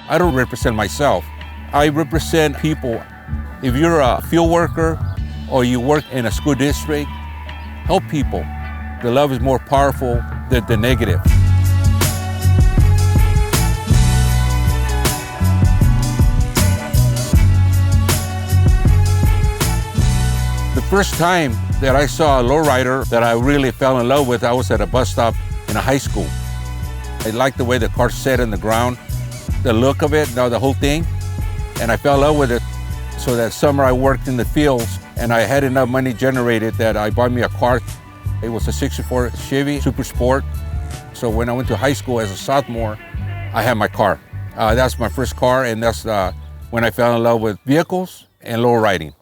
I don't represent myself. I represent people. If you're a field worker or you work in a school district, help people. The love is more powerful than the negative. The first time that I saw a lowrider that I really fell in love with, I was at a bus stop in a high school. I liked the way the car sat in the ground, the look of it, the whole thing, and I fell in love with it. So that summer I worked in the fields and I had enough money generated that I bought me a car. It was a 64 Chevy Super Sport. So when I went to high school as a sophomore, I had my car. That's my first car, and that's when I fell in love with vehicles and low riding.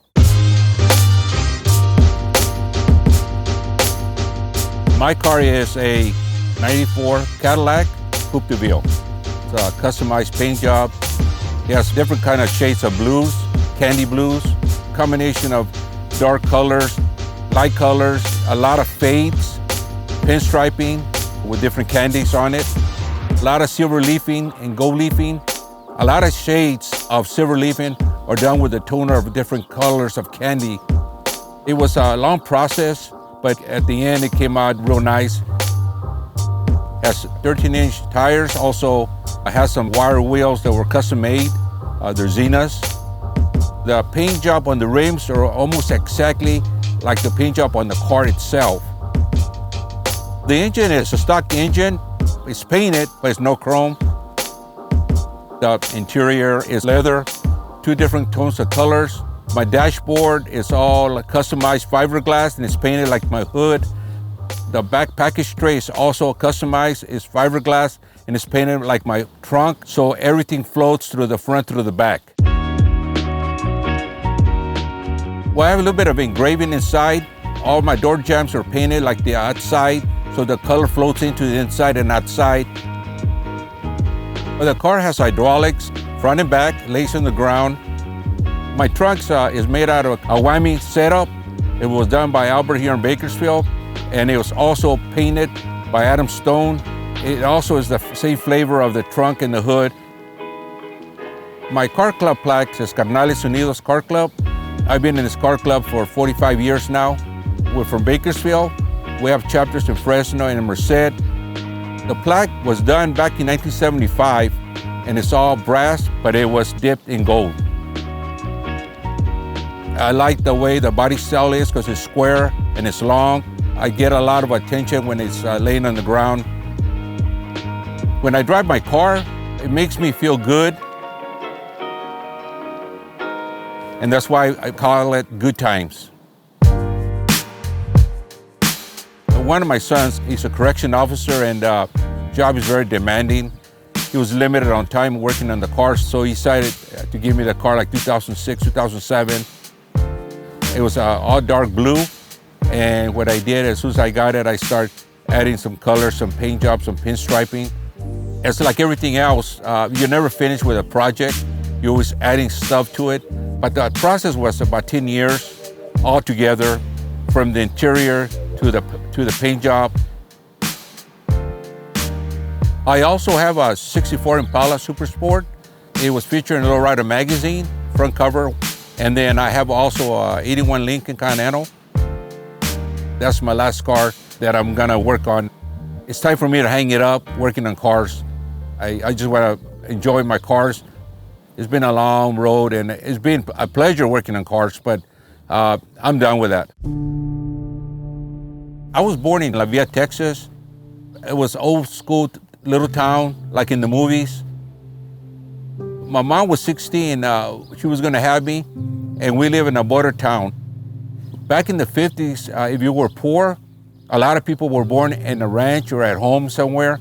My car is a 94 Cadillac Coupe de Ville. It's a customized paint job. It has different kind of shades of blues, candy blues, combination of dark colors, light colors, a lot of fades, pinstriping with different candies on it, a lot of silver leafing and gold leafing. A lot of shades of silver leafing are done with a toner of different colors of candy. It was a long process, but at the end it came out real nice. It has 13-inch tires. Also, it has some wire wheels that were custom made. They're Zenas. The paint job on the rims are almost exactly like the paint job on the car itself. The engine is a stock engine. It's painted, but it's no chrome. The interior is leather, 2 different tones of colors. My dashboard is all customized fiberglass and it's painted like my hood. The back package tray is also customized, it's fiberglass and it's painted like my trunk, so everything floats through the front through the back. Well, I have a little bit of engraving inside. All my door jambs are painted like the outside, so the color floats into the inside and outside. Well, the car has hydraulics, front and back, lays on the ground. My trunk is made out of a whammy setup. It was done by Albert here in Bakersfield, and it was also painted by Adam Stone. It also is the same flavor of the trunk and the hood. My car club plaque says Carnales Unidos Car Club. I've been in this car club for 45 years now. We're from Bakersfield. We have chapters in Fresno and in Merced. The plaque was done back in 1975, and it's all brass, but it was dipped in gold. I like the way the body style is because it's square and it's long. I get a lot of attention when it's laying on the ground. When I drive my car, it makes me feel good. And that's why I call it good times. One of my sons, he's a correction officer and job is very demanding. He was limited on time working on the car, so he decided to give me the car like 2006, 2007. It was all dark blue, and what I did, as soon as I got it, I started adding some colors, some paint jobs, some pinstriping. It's like everything else, you're never finished with a project. You're always adding stuff to it. But the process was about 10 years altogether, from the interior to the paint job. I also have a 64 Impala Super Sport. It was featured in Lowrider magazine, front cover. And then I have also a 81 Lincoln Continental. That's my last car that I'm gonna work on. It's time for me to hang it up, working on cars. I just wanna enjoy my cars. It's been a long road and it's been a pleasure working on cars, but I'm done with that. I was born in La Villa, Texas. It was old school little town, like in the movies. My mom was 16, she was gonna have me, and we live in a border town. Back in the 50s, if you were poor, a lot of people were born in a ranch or at home somewhere.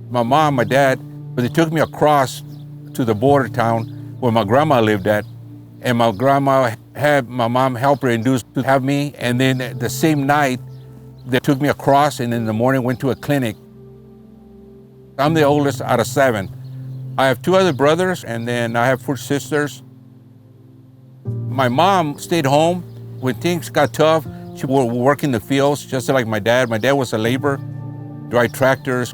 My mom, my dad, but they took me across to the border town where my grandma lived at, and my grandma had my mom help her induce to have me, and then the same night, they took me across, and in the morning went to a clinic. I'm the oldest out of 7. I have 2 other brothers, and then I have 4 sisters. My mom stayed home. When things got tough, she would work in the fields, just like my dad. My dad was a laborer, drive tractors,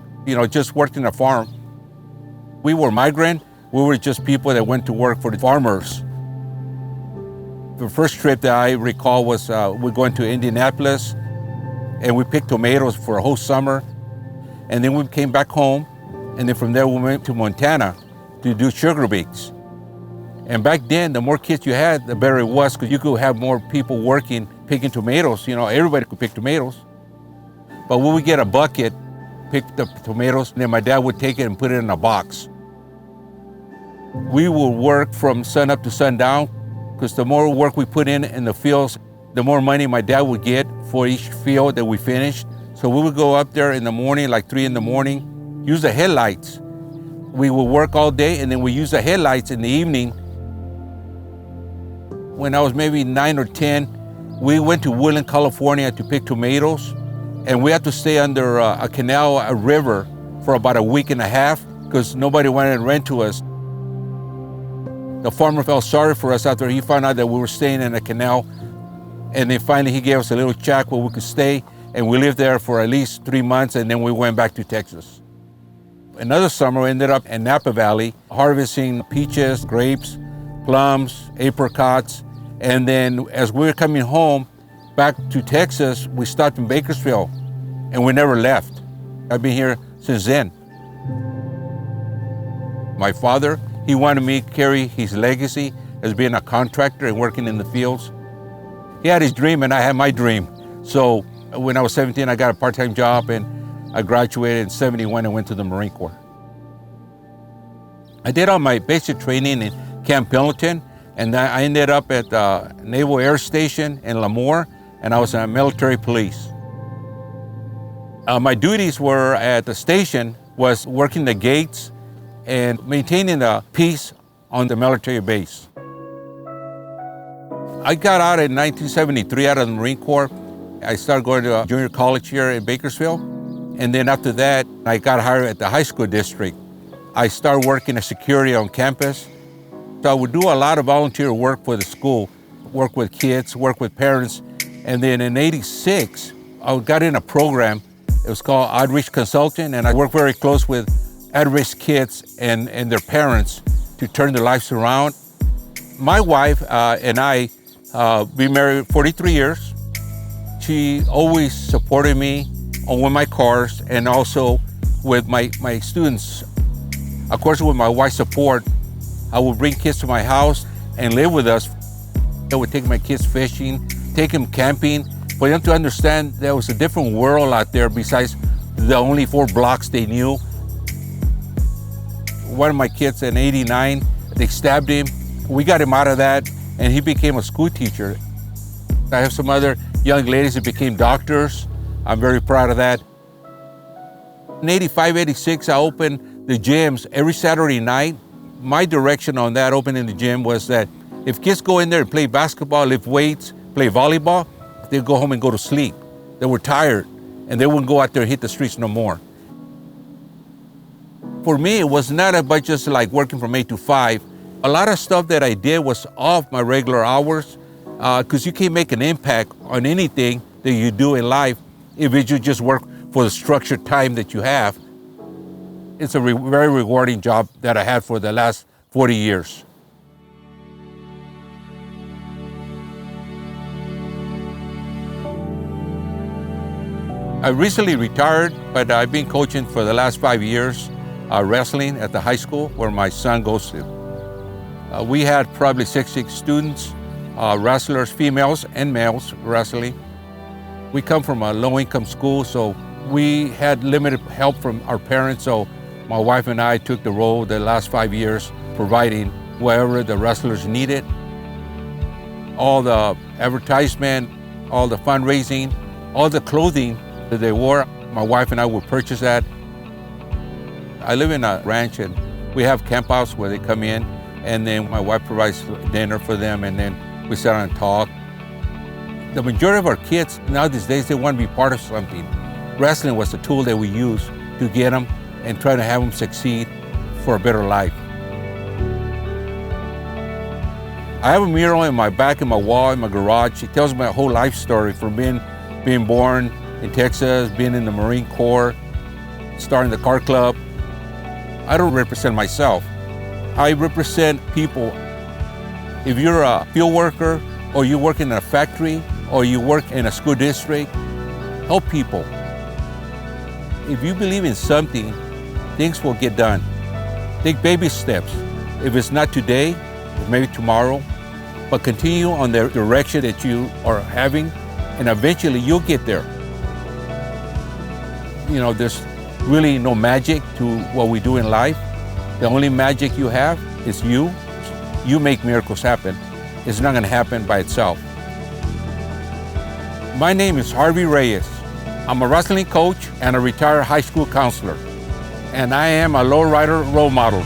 just worked in a farm. We were Migrant. We were just people that went to work for the farmers. The first trip that I recall was we going to Indianapolis, and we picked tomatoes for a whole summer. And then we came back home, and then from there we went to Montana to do sugar beets. And back then, the more kids you had, the better it was, because you could have more people working, picking tomatoes. You know, everybody could pick tomatoes. But we would get a bucket, pick the tomatoes, and then my dad would take it and put it in a box. We would work from sun up to sundown, because the more work we put in the fields, the more money my dad would get for each field that we finished. So we would go up there in the morning, like 3 in the morning, use the headlights. We would work all day, and then we use the headlights in the evening. When I was maybe 9 or 10, we went to Woodland, California to pick tomatoes, and we had to stay under a canal, a river, for about a week and a half, because nobody wanted to rent to us. The farmer felt sorry for us after he found out that we were staying in a canal, and then finally he gave us a little shack where we could stay, and we lived there for at least 3 months, and then we went back to Texas. Another summer, we ended up in Napa Valley, harvesting peaches, grapes, plums, apricots, and then as we were coming home back to Texas, we stopped in Bakersfield, and we never left. I've been here since then. My father, he wanted me to carry his legacy as being a contractor and working in the fields. He had his dream and I had my dream. So when I was 17, I got a part-time job, and I graduated in 71 and went to the Marine Corps. I did all my basic training in Camp Pendleton, and then I ended up at the Naval Air Station in Lemoore, and I was in military police. My duties were at the station was working the gates and maintaining the peace on the military base. I got out in 1973 out of the Marine Corps. I started going to a junior college here in Bakersfield. And then after that, I got hired at the high school district. I started working as security on campus. So I would do a lot of volunteer work for the school, work with kids, work with parents. And then in '86, I got in a program. It was called Outreach Consultant, and I worked very close with at-risk kids and their parents to turn their lives around. My wife and I, been married 43 years. She always supported me with my cars and also with my students. Of course, with my wife's support, I would bring kids to my house and live with us. I would take my kids fishing, take them camping, for them to understand there was a different world out there besides the only 4 blocks they knew. One of my kids in '89, they stabbed him. We got him out of that, and he became a school teacher. I have some other young ladies that became doctors. I'm very proud of that. In '85, '86, I opened the gyms every Saturday night. My direction on that opening the gym was that if kids go in there and play basketball, lift weights, play volleyball, they'd go home and go to sleep. They were tired, and they wouldn't go out there and hit the streets no more. For me, it was not about just like working from 8 to 5. A lot of stuff that I did was off my regular hours, because you can't make an impact on anything that you do in life if you just work for the structured time that you have. It's a very rewarding job that I had for the last 40 years. I recently retired, but I've been coaching for the last 5 years, wrestling at the high school where my son goes to. We had probably 60 students, wrestlers, females and males wrestling. We come from a low-income school, so we had limited help from our parents, so my wife and I took the role the last 5 years, providing whatever the wrestlers needed. All the advertisement, all the fundraising, all the clothing that they wore, my wife and I would purchase that. I live in a ranch, and we have campouts where they come in, and then my wife provides dinner for them, and then we sit down and talk. The majority of our kids now these days, they want to be part of something. Wrestling was the tool that we use to get them and try to have them succeed for a better life. I have a mural in my back, in my wall, in my garage. It tells my whole life story from being born in Texas, being in the Marine Corps, starting the car club. I don't represent myself. I represent people. If you're a field worker, or you work in a factory, or you work in a school district, help people. If you believe in something, things will get done. Take baby steps. If it's not today, maybe tomorrow, but continue on the direction that you are having, and eventually you'll get there. You know, there's really no magic to what we do in life. The only magic you have is you. You make miracles happen. It's not gonna happen by itself. My name is Harvey Reyes. I'm a wrestling coach and a retired high school counselor. And I am a lowrider role model.